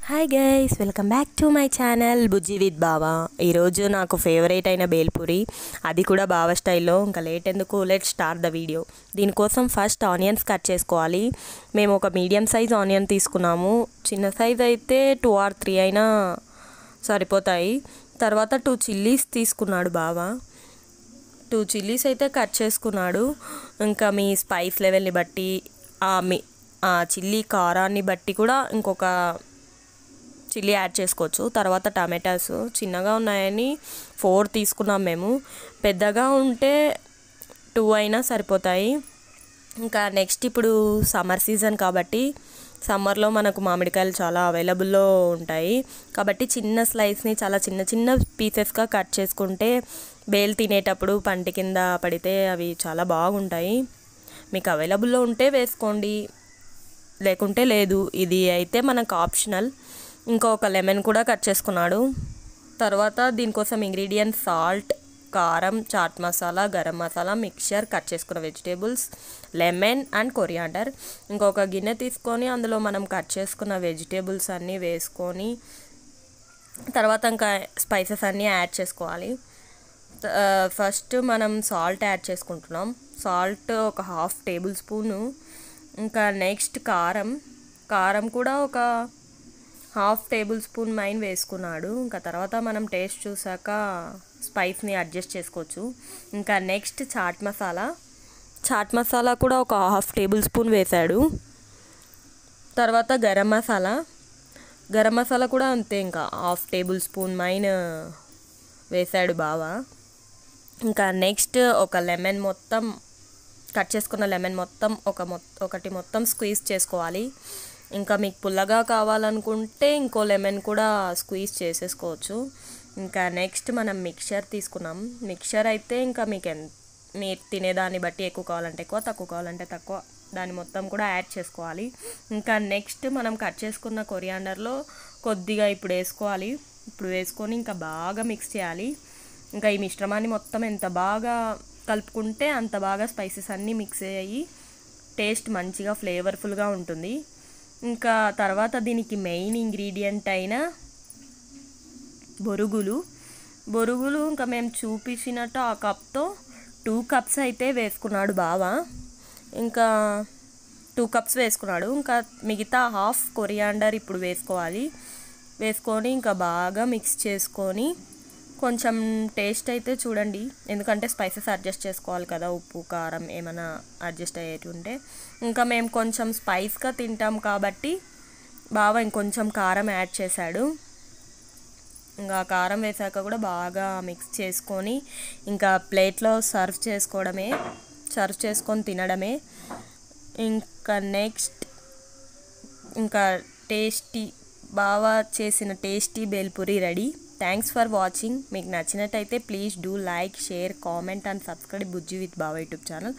Hi guys, welcome back to my channel Bujji with బావా. ఈరోజు నాకు ఫేవరెట్ అయిన బేల్పూరి, అది కూడా బావా స్టైల్లో. ఇంకా లేట్ ఎందుకు, లెట్ స్టార్ట్ ద వీడియో. దీనికోసం ఫస్ట్ ఆనియన్స్ కట్ చేసుకోవాలి. మేము ఒక మీడియం సైజ్ ఆనియన్ తీసుకున్నాము. చిన్న సైజ్ అయితే 2 or 3 అయినా సరిపోతాయి. తర్వాత 2 చిల్లీస్ తీసుకున్నాడు బావా. 2 చిల్లీస్ అయితే కట్ చేసుకున్నాడు. ఇంకా మీ స్పైస్ లెవెల్ని బట్టి, ఆ చిల్లీ కారాన్ని బట్టి కూడా ఇంకొక చిల్లీ యాడ్ చేసుకోవచ్చు. తర్వాత టమాటాస్ చిన్నగా ఉన్నాయని 4 తీసుకున్నాం మేము. పెద్దగా ఉంటే 2 అయినా సరిపోతాయి. ఇంకా నెక్స్ట్ ఇప్పుడు సమ్మర్ సీజన్ కాబట్టి సమ్మర్లో మనకు మామిడికాయలు చాలా అవైలబుల్లో ఉంటాయి. కాబట్టి చిన్న స్లైస్ని చాలా చిన్న చిన్న పీసెస్గా కట్ చేసుకుంటే బేల్ తినేటప్పుడు పంటి కింద పడితే అవి చాలా బాగుంటాయి. మీకు అవైలబుల్లో ఉంటే వేసుకోండి, లేకుంటే లేదు. ఇది అయితే మనకు ఆప్షనల్. ఇంకొక లెమన్ కూడా కట్ చేసుకున్నాడు. తర్వాత దీనికోసం ఇంగ్రీడియంట్స్ సాల్ట్, కారం, చాట్ మసాలా, గరం మసాలా, మిక్చర్, కట్ చేసుకున్న వెజిటేబుల్స్, లెమన్ అండ్ కొరియాండర్. ఇంకొక గిన్నె తీసుకొని అందులో మనం కట్ చేసుకున్న వెజిటేబుల్స్ అన్నీ వేసుకొని తర్వాత ఇంకా స్పైసెస్ అన్నీ యాడ్ చేసుకోవాలి. ఫస్ట్ మనం సాల్ట్ యాడ్ చేసుకుంటున్నాం. సాల్ట్ ఒక 1/2 టేబుల్ స్పూను. ఇంకా నెక్స్ట్ కారం కూడా ఒక 1/2 టేబుల్ స్పూన్ మైన్ వేసుకున్నాడు. ఇంకా తర్వాత మనం టేస్ట్ చూసాక స్పైస్ని అడ్జస్ట్ చేసుకోవచ్చు. ఇంకా నెక్స్ట్ చాట్ మసాలా కూడా ఒక 1/2 టేబుల్ స్పూన్ వేశాడు. తర్వాత గరం మసాలా కూడా అంతే, ఇంకా 1/2 టేబుల్ స్పూన్ మైన్ వేశాడు బావా. ఇంకా నెక్స్ట్ ఒక లెమన్ మొత్తం, కట్ చేసుకున్న లెమన్ మొత్తం ఒకటి మొత్తం స్క్వీజ్ చేసుకోవాలి. ఇంకా మీకు పుల్లగా కావాలనుకుంటే ఇంకో లెమన్ కూడా స్క్వీజ్ చేసేసుకోవచ్చు. ఇంకా నెక్స్ట్ మనం మిక్చర్ తీసుకున్నాం. మిక్చర్ అయితే ఇంకా మీరు తినేదాన్ని బట్టి ఎక్కువ కావాలంటే ఎక్కువ, తక్కువ కావాలంటే తక్కువ, దాన్ని మొత్తం కూడా యాడ్ చేసుకోవాలి. ఇంకా నెక్స్ట్ మనం కట్ చేసుకున్న కొరియాండర్లో కొద్దిగా ఇప్పుడు వేసుకోవాలి. ఇప్పుడు వేసుకొని ఇంకా బాగా మిక్స్ చేయాలి. ఇంకా ఈ మిశ్రమాన్ని మొత్తం ఎంత బాగా కలుపుకుంటే అంత బాగా స్పైసెస్ అన్నీ మిక్స్ అయ్యి టేస్ట్ మంచిగా ఫ్లేవర్ఫుల్గా ఉంటుంది. ఇంకా తర్వాత దీనికి మెయిన్ ఇంగ్రీడియంట్ అయిన బొరుగులు ఇంకా మేము చూపించినట్టు ఆ కప్తో 2 కప్స్ అయితే వేసుకున్నాడు బావా. ఇంకా 2 కప్స్ వేసుకున్నాడు. ఇంకా మిగతా 1/2 కొరియాండర్ ఇప్పుడు వేసుకొని ఇంకా బాగా మిక్స్ చేసుకొని కొంచెం టేస్ట్ అయితే చూడండి, ఎందుకంటే స్పైసెస్ అడ్జస్ట్ చేసుకోవాలి కదా, ఉప్పు కారం ఏమైనా అడ్జస్ట్ అయ్యేటి ఉంటే. ఇంకా మేము కొంచెం స్పైస్గా తింటాం కాబట్టి బాగా ఇంకొంచెం కారం యాడ్ చేశాడు. ఇంకా కారం వేసాక కూడా బాగా మిక్స్ చేసుకొని ఇంకా ప్లేట్లో సర్వ్ చేసుకొని తినడమే. ఇంకా నెక్స్ట్ ఇంకా బాగా చేసిన tasty bhelpuri ready. Thanks for watching. మీకు నచ్చినట్టయితే please do like, share, comment and subscribe Bujji with బావా యూట్యూబ్ ఛానల్.